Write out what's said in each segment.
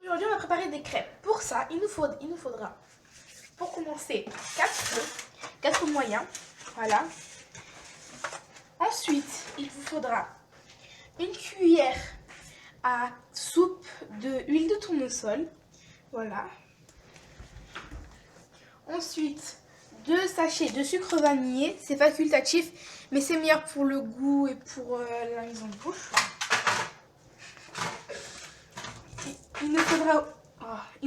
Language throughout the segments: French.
Aujourd'hui, on va préparer des crêpes. Pour ça, il nous faudra, pour commencer, 4 moyens. Voilà. Ensuite, il vous faudra une cuillère à soupe d'huile de tournesol. Voilà. Ensuite, 2 sachets de sucre vanillé. C'est facultatif, mais c'est meilleur pour le goût et pour la mise en bouche. Il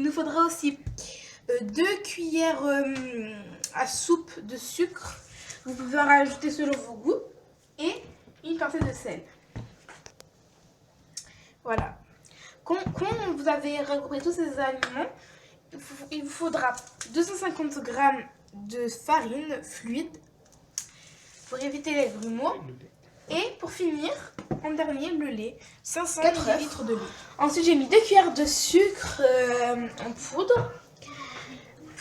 nous faudra aussi 2 cuillères à soupe de sucre. Vous pouvez en rajouter selon vos goûts. Et une pincée de sel. Voilà. Quand vous avez regroupé tous ces aliments, il vous faudra 250 g de farine fluide pour éviter les grumeaux. Et pour finir, en dernier, le lait. 500 ml de lait. Ensuite, j'ai mis 2 cuillères de sucre en poudre.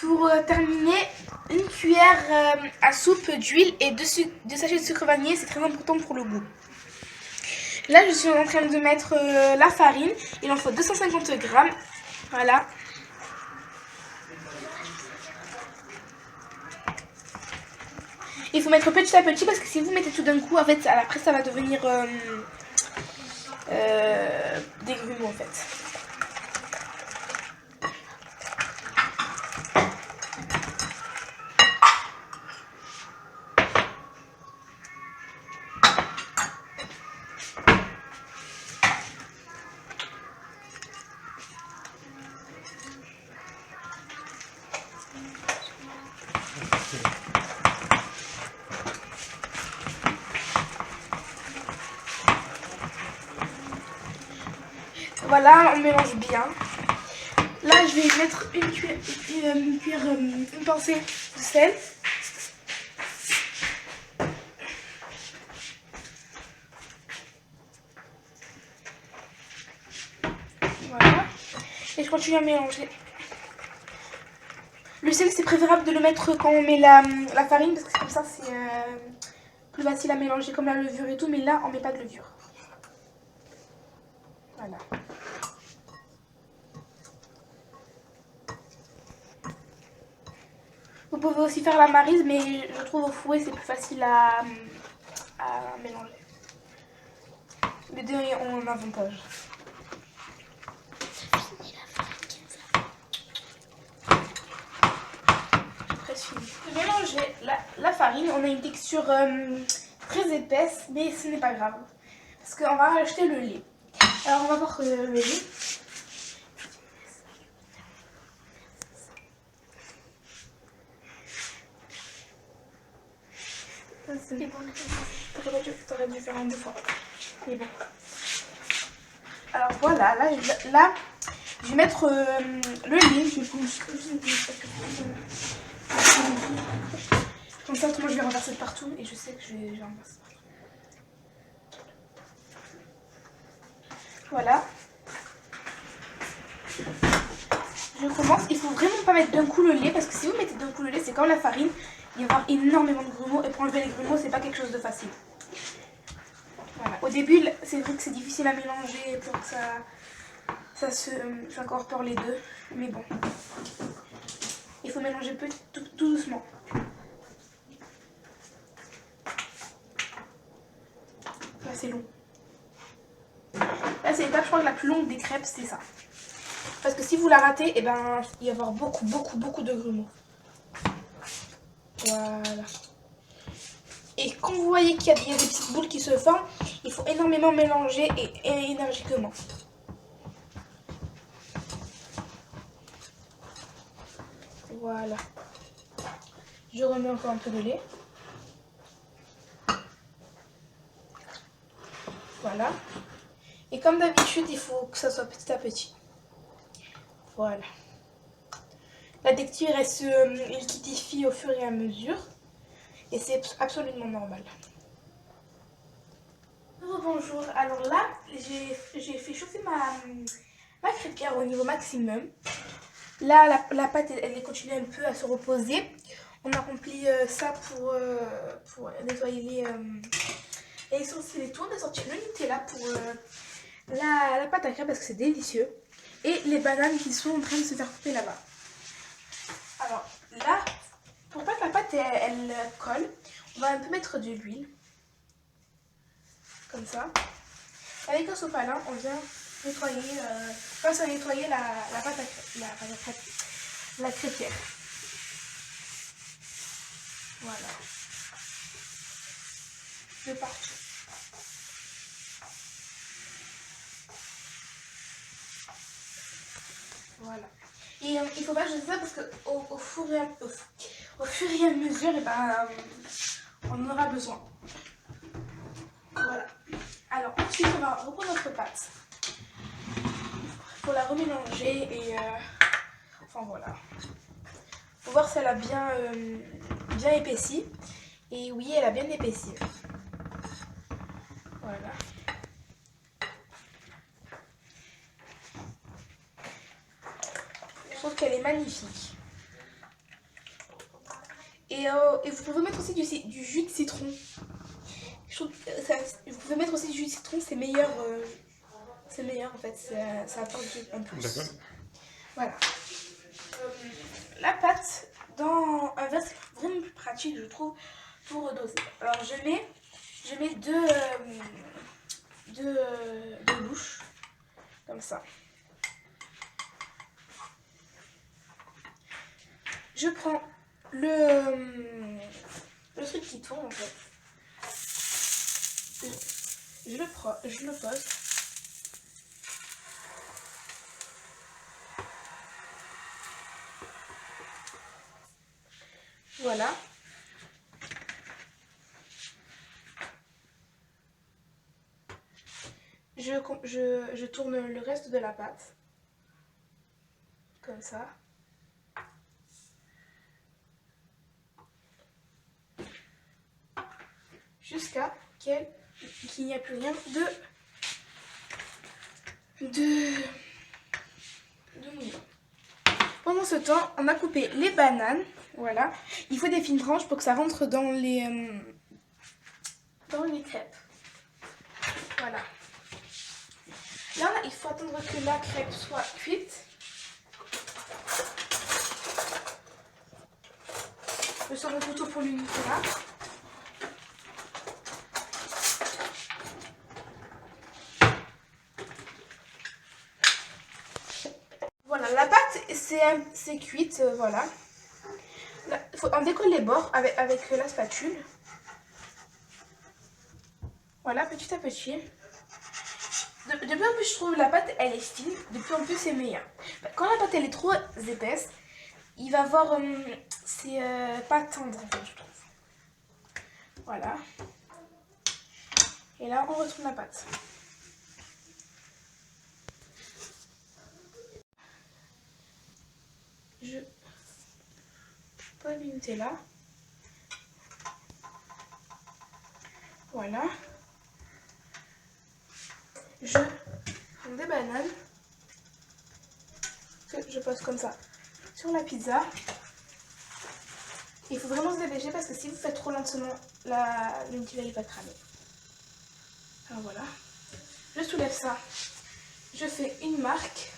Pour terminer, une cuillère à soupe d'huile et 2 sachets de sucre vanillé. C'est très important pour le goût. Là, je suis en train de mettre la farine. Il en faut 250 g. Voilà. Il faut mettre petit à petit parce que si vous mettez tout d'un coup, en fait, après ça va devenir des grumeaux en fait. Voilà, on mélange bien. Là, je vais mettre une pincée de sel. Voilà. Et je continue à mélanger. Le sel, c'est préférable de le mettre quand on met la farine parce que comme ça, c'est plus facile à mélanger comme la levure et tout. Mais là, on met pas de levure. Voilà. Vous pouvez aussi faire la maryse, mais je trouve au fouet c'est plus facile à mélanger. Les deux ont un avantage. Presque fini. Je vais mélanger la farine. On a une texture très épaisse, mais ce n'est pas grave. Parce qu'on va rajouter le lait. Alors on va voir le lait. C'est bon. T'aurais dû faire un 2 fois. Mais bon. Alors voilà, là je vais mettre le lait. Je vais comme ça, moi je vais renverser partout et je sais que je vais renverser partout. Voilà. Je commence. Il faut vraiment pas mettre d'un coup le lait parce que si vous mettez d'un coup le lait, c'est comme la farine. Il va y avoir énormément de grumeaux et pour enlever les grumeaux, c'est pas quelque chose de facile. Voilà. Au début, c'est vrai que c'est difficile à mélanger pour que ça s'incorpore les deux. Mais bon. Il faut mélanger tout doucement. Là, c'est long. Là, c'est l'étape, je crois que la plus longue des crêpes, c'est ça. Parce que si vous la ratez, eh ben, il va y avoir beaucoup de grumeaux. Voilà. Et quand vous voyez qu'il y a des petites boules qui se forment, il faut énormément mélanger et énergiquement. Voilà. Je remets encore un peu de lait. Voilà. Et comme d'habitude, il faut que ça soit petit à petit. Voilà. La texture, elle se liquidifie au fur et à mesure. Et c'est absolument normal. Bonjour. Alors là, j'ai fait chauffer ma crêpière au niveau maximum. Là, la pâte, elle est continuée un peu à se reposer. On a rempli ça pour nettoyer les sourcils et tout. On a sorti le Nutella pour la pâte à crêpes parce que c'est délicieux. et les bananes qui sont en train de se faire couper là-bas. Alors là, pour pas que la pâte elle colle, on va un peu mettre de l'huile. Comme ça. Avec un sopalin, on vient nettoyer, nettoyer la pâte la crêpière. Voilà. De partout. Voilà. Et il faut pas jeter ça parce qu'au fur et à mesure, et ben, on en aura besoin. Voilà. Alors ensuite, on va reprendre notre pâte pour la remélanger et enfin voilà. Faut voir si elle a bien épaissi. Et oui, elle a bien épaissi. Voilà. Je trouve qu'elle est magnifique. Et vous pouvez mettre aussi du jus de citron. Je trouve vous pouvez mettre aussi du jus de citron, c'est meilleur. C'est meilleur en fait, ça apporte un plus. D'accord. Voilà. La pâte, dans un verre, c'est vraiment plus pratique, je trouve, pour doser. Alors je mets deux louches, comme ça. Je prends le truc qui tourne en fait. Je le pose. Voilà. Je tourne le reste de la pâte. Comme ça. Jusqu'à qu'il n'y ait plus rien de mouillé. Pendant ce temps, on a coupé les bananes. Voilà. Il faut des fines tranches pour que ça rentre dans les crêpes. Voilà. Là, il faut attendre que la crêpe soit cuite. Je sors le couteau pour l'unité là. Voilà, la pâte c'est cuite, voilà. On décolle les bords avec la spatule. Voilà, petit à petit. De plus en plus je trouve la pâte elle est fine, de plus en plus c'est meilleur. Quand la pâte elle est trop épaisse, il va avoir c'est pas tendre en fait je trouve. Voilà. Et là on retourne la pâte. Je pose le Nutella. Voilà. Je prends des bananes que je pose comme ça sur la pizza. Il faut vraiment se dépêcher parce que si vous faites trop lentement, le Nutella va cramer. Alors voilà. Je soulève ça. Je fais une marque.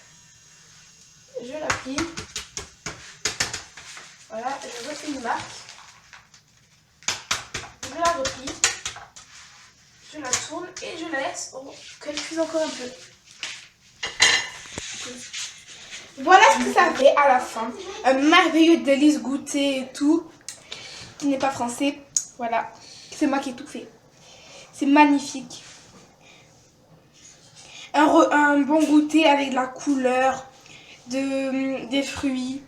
Je la plie. Voilà, je refais une marque. Je la replie. Je la tourne et je la laisse qu'elle cuise encore un peu. Voilà ce que ça fait à la fin. Un merveilleux délice goûter et tout. Qui n'est pas français. Voilà. C'est moi qui ai tout fait. C'est magnifique. Un bon goûter avec de la couleur, des fruits.